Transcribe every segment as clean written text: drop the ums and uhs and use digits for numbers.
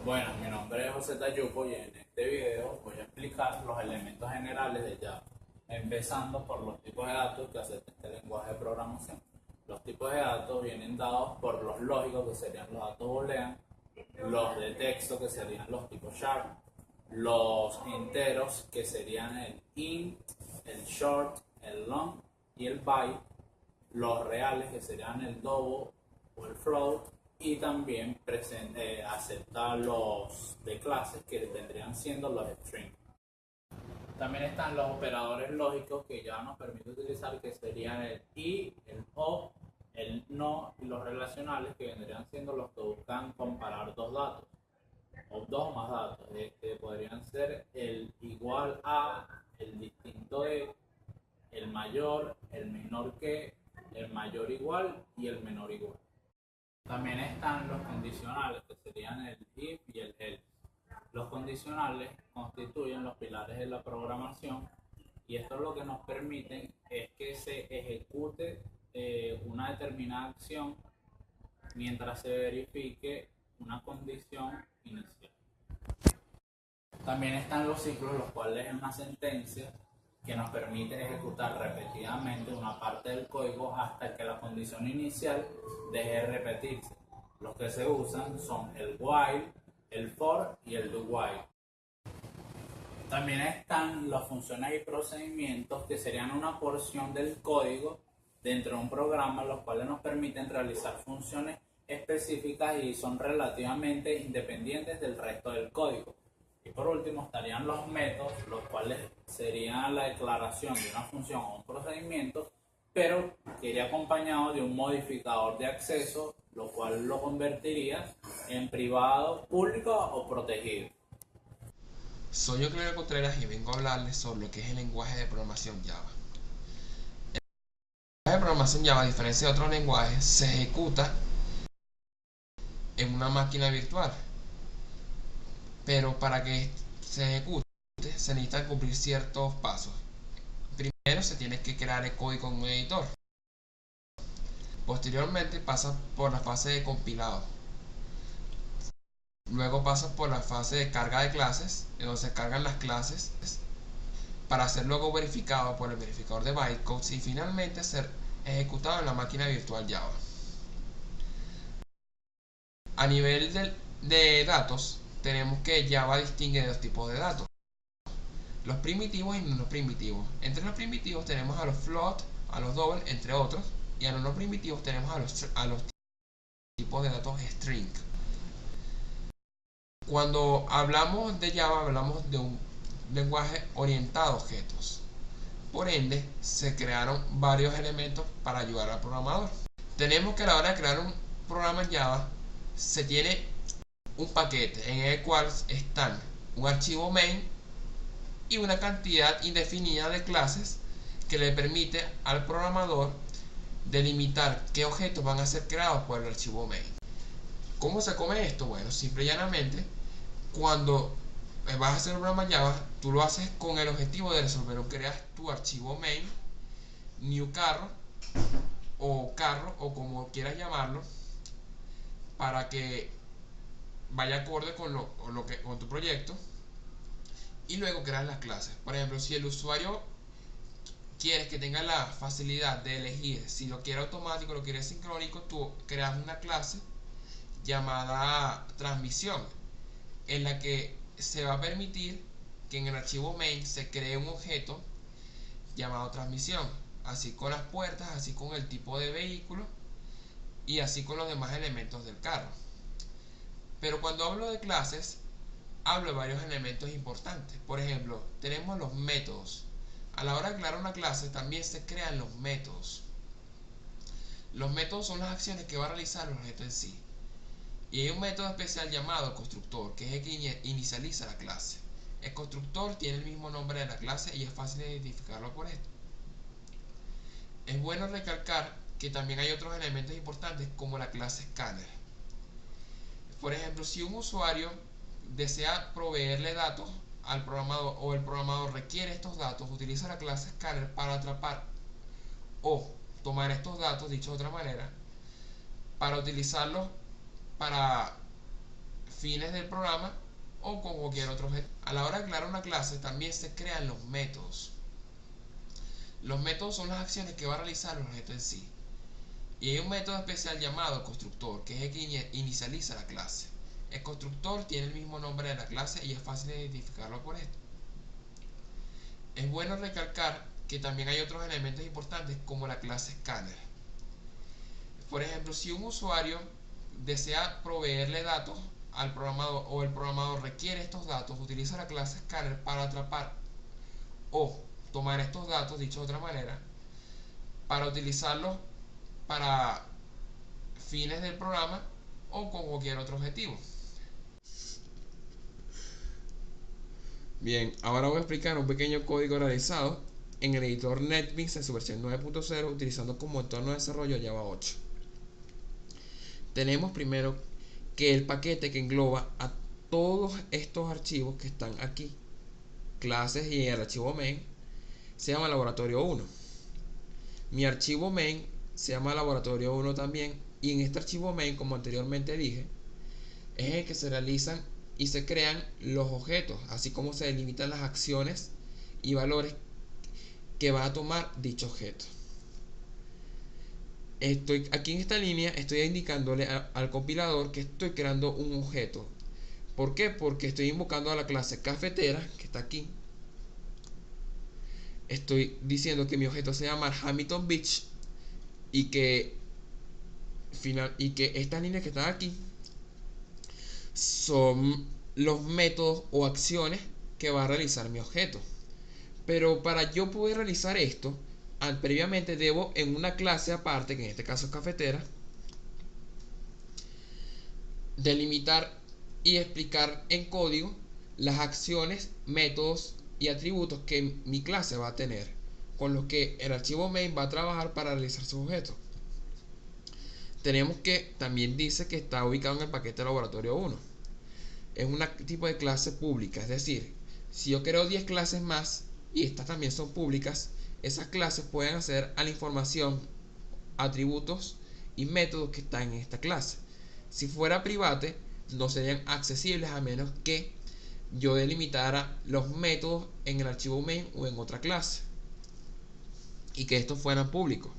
Bueno, mi nombre es José Tayuco y en este video voy a explicar los elementos generales de Java, empezando por los tipos de datos que acepta este lenguaje de programación. Los tipos de datos vienen dados por los lógicos, que serían los datos boolean, los de texto, que serían los tipos sharp, los enteros, que serían el int, el short, el long y el byte, los reales, que serían el double o el float, y también acepta los de clases, que vendrían siendo los strings. También están los operadores lógicos que ya nos permite utilizar, que serían el y, el o, el no, y los relacionales, que vendrían siendo los que buscan comparar dos datos o dos más datos. Podrían ser el igual a, el distinto de, el mayor, el menor que, el mayor igual y el menor igual. También están los condicionales, que serían el if y el else. Los condicionales constituyen los pilares de la programación, y esto lo que nos permite es que se ejecute una determinada acción mientras se verifique una condición inicial. También están los ciclos, los cuales es una sentencia que nos permite ejecutar repetidamente una parte del código hasta que la condición inicial deje de repetirse. Los que se usan son el while, el for y el do while. También están las funciones y procedimientos, que serían una porción del código dentro de un programa, los cuales nos permiten realizar funciones específicas y son relativamente independientes del resto del código. Y por último estarían los métodos, los cuales serían la declaración de una función o un procedimiento, pero que iría acompañado de un modificador de acceso, lo cual lo convertiría en privado, público o protegido. Soy yo, Claudio Contreras, y vengo a hablarles sobre lo que es el lenguaje de programación Java. El lenguaje de programación Java, a diferencia de otros lenguajes, se ejecuta en una máquina virtual, pero para que se ejecute se necesitan cumplir ciertos pasos. Primero se tiene que crear el código en un editor. Posteriormente pasa por la fase de compilado. Luego pasa por la fase de carga de clases, en donde se cargan las clases para ser luego verificado por el verificador de bytecodes y finalmente ser ejecutado en la máquina virtual Java. A nivel de datos, tenemos que Java distingue de dos tipos de datos: los primitivos y no primitivos. Entre los primitivos tenemos a los float, a los double, entre otros, y a los no primitivos tenemos a los tipos de datos string. Cuando hablamos de Java, hablamos de un lenguaje orientado a objetos. Por ende, se crearon varios elementos para ayudar al programador. Tenemos que a la hora de crear un programa en Java, se tiene un paquete en el cual están un archivo main y una cantidad indefinida de clases que le permite al programador delimitar qué objetos van a ser creados por el archivo main. ¿Cómo se come esto? Bueno, simple y llanamente, cuando vas a hacer un programa Java, tú lo haces con el objetivo de resolver o creas tu archivo main, new carro o como quieras llamarlo, para que vaya acorde con tu proyecto, y luego creas las clases. Por ejemplo, si el usuario quieres que tenga la facilidad de elegir si lo quiere automático o lo quiere sincrónico, tú creas una clase llamada transmisión, en la que se va a permitir que en el archivo main se cree un objeto llamado transmisión, así con las puertas, así con el tipo de vehículo y así con los demás elementos del carro. Pero cuando hablo de clases, hablo de varios elementos importantes. Por ejemplo, tenemos los métodos. A la hora de crear una clase también se crean los métodos. Los métodos son las acciones que va a realizar el objeto en sí. Y hay un método especial llamado constructor, que es el que inicializa la clase. El constructor tiene el mismo nombre de la clase y es fácil de identificarlo por esto. Es bueno recalcar que también hay otros elementos importantes como la clase scanner. Por ejemplo, si un usuario desea proveerle datos al programador o el programador requiere estos datos, utiliza la clase scanner para atrapar o tomar estos datos, dicho de otra manera, para utilizarlos para fines del programa o con cualquier otro objeto. A la hora de crear una clase también se crean los métodos. Los métodos son las acciones que va a realizar el objeto en sí. Y hay un método especial llamado constructor, que es el que inicializa la clase. El constructor tiene el mismo nombre de la clase y es fácil de identificarlo por esto. Es bueno recalcar que también hay otros elementos importantes como la clase scanner. Por ejemplo, si un usuario desea proveerle datos al programador o el programador requiere estos datos, utiliza la clase scanner para atrapar o tomar estos datos, dicho de otra manera, para utilizarlos para fines del programa o con cualquier otro objetivo. Bien, ahora voy a explicar un pequeño código realizado en el editor NetBeans en su versión 9.0 utilizando como entorno de desarrollo Java 8. Tenemos primero que el paquete que engloba a todos estos archivos que están aquí, clases y el archivo main, se llama laboratorio 1. Mi archivo main se llama laboratorio 1 también, y en este archivo main, como anteriormente dije, es el que se realizan y se crean los objetos, así como se delimitan las acciones y valores que va a tomar dicho objeto. Aquí en esta línea estoy indicándole al compilador que estoy creando un objeto. ¿Por qué? Porque estoy invocando a la clase cafetera, que está aquí. Estoy diciendo que mi objeto se llama Hamilton Beach y que estas líneas que están aquí son los métodos o acciones que va a realizar mi objeto. Pero para yo poder realizar esto, previamente debo en una clase aparte, que en este caso es cafetera, delimitar y explicar en código las acciones, métodos y atributos que mi clase va a tener, con los que el archivo main va a trabajar para realizar sus objetos. Tenemos que también dice que está ubicado en el paquete laboratorio 1. Es un tipo de clase pública, es decir, si yo creo 10 clases más y estas también son públicas, esas clases pueden acceder a la información, atributos y métodos que están en esta clase. Si fuera private, no serían accesibles a menos que yo delimitara los métodos en el archivo main o en otra clase y que estos fueran públicos.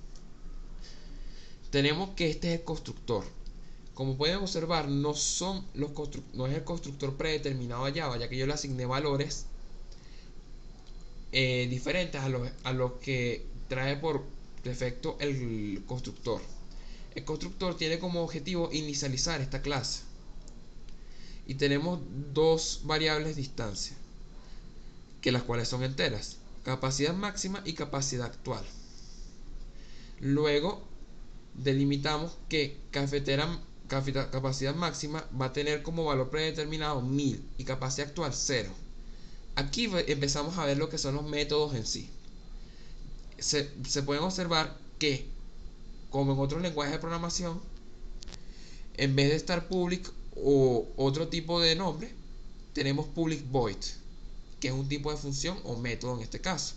Tenemos que este es el constructor. Como pueden observar, no es el constructor predeterminado de Java, ya que yo le asigné valores diferentes a los que trae por defecto el constructor. El constructor tiene como objetivo inicializar esta clase. Y tenemos dos variables de instancia, que las cuales son enteras: capacidad máxima y capacidad actual. Luego delimitamos que capacidad máxima va a tener como valor predeterminado 1000 y capacidad actual 0. Aquí empezamos a ver lo que son los métodos en sí. Se pueden observar que, como en otros lenguajes de programación, en vez de estar public o otro tipo de nombre, tenemos public void, que es un tipo de función o método en este caso.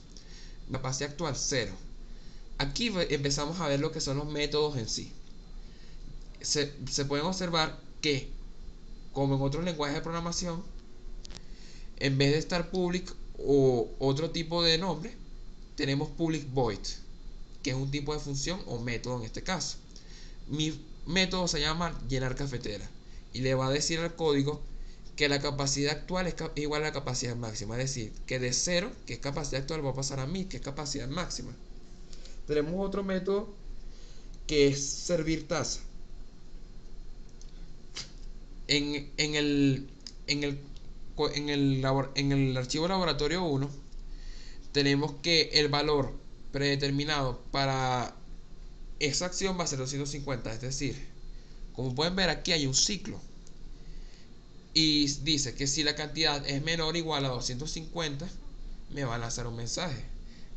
Capacidad actual 0. Aquí empezamos a ver lo que son los métodos en sí. Se pueden observar que, como en otros lenguajes de programación, en vez de estar public o otro tipo de nombre, tenemos public void, que es un tipo de función o método en este caso. Mi método se llama llenar cafetera y le va a decir al código que la capacidad actual es igual a la capacidad máxima, es decir, que de 0, que es capacidad actual, va a pasar a 1000, que es capacidad máxima. Tenemos otro método que es servir tasa. En el archivo laboratorio 1 tenemos que el valor predeterminado para esa acción va a ser 250, es decir, como pueden ver aquí hay un ciclo y dice que si la cantidad es menor o igual a 250 me va a lanzar un mensaje,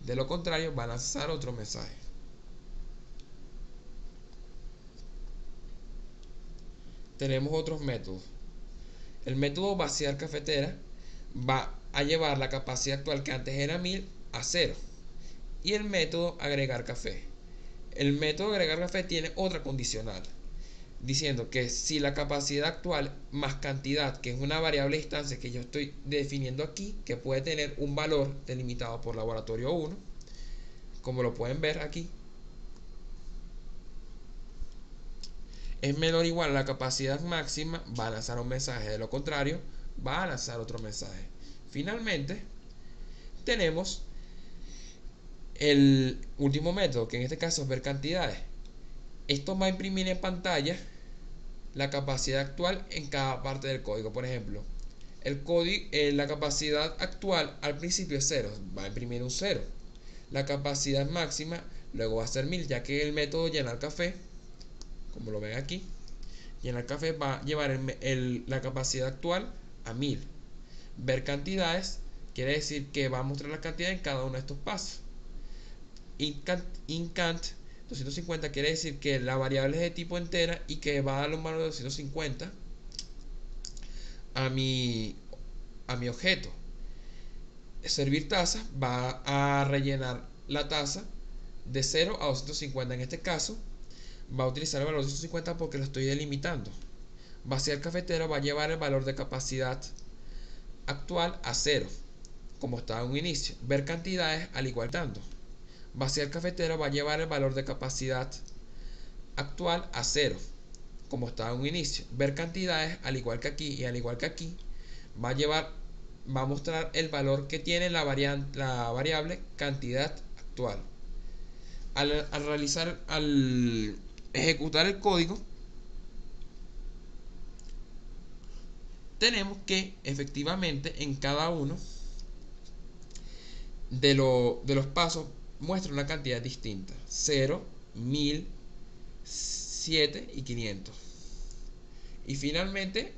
de lo contrario va a lanzar otro mensaje. Tenemos otros métodos. El método vaciar cafetera va a llevar la capacidad actual, que antes era 1000, a 0. Y el método agregar café. El método agregar café tiene otra condicional. diciendo que si la capacidad actual más cantidad, que es una variable de instancia que yo estoy definiendo aquí, que puede tener un valor delimitado por laboratorio 1, como lo pueden ver aquí, es menor o igual a la capacidad máxima, va a lanzar un mensaje; de lo contrario, va a lanzar otro mensaje. Finalmente, tenemos el último método, que en este caso es ver cantidades. Esto va a imprimir en pantalla la capacidad actual en cada parte del código. Por ejemplo, el código, la capacidad actual al principio es 0, va a imprimir un 0. La capacidad máxima luego va a ser 1000, ya que el método llenar café, como lo ven aquí, llenar café va a llevar la capacidad actual a 1000. Ver cantidades quiere decir que va a mostrar la cantidad en cada uno de estos pasos. Incant 250 quiere decir que la variable es de tipo entera y que va a dar un valor de 250 a mi objeto. Servir tazas va a rellenar la taza de 0 a 250. En este caso va a utilizar el valor de 250 porque lo estoy delimitando. Vaciar cafetero va a llevar el valor de capacidad actual a 0, como estaba en un inicio. Ver cantidades al igual tanto. Vaciar cafetero va a llevar el valor de capacidad actual a 0, como estaba en un inicio. Ver cantidades al igual que aquí y al igual que aquí va a mostrar el valor que tiene la variable cantidad actual. Al ejecutar el código, tenemos que efectivamente en cada uno de los pasos muestra una cantidad distinta: 0, 1000, 7 y 500. Y finalmente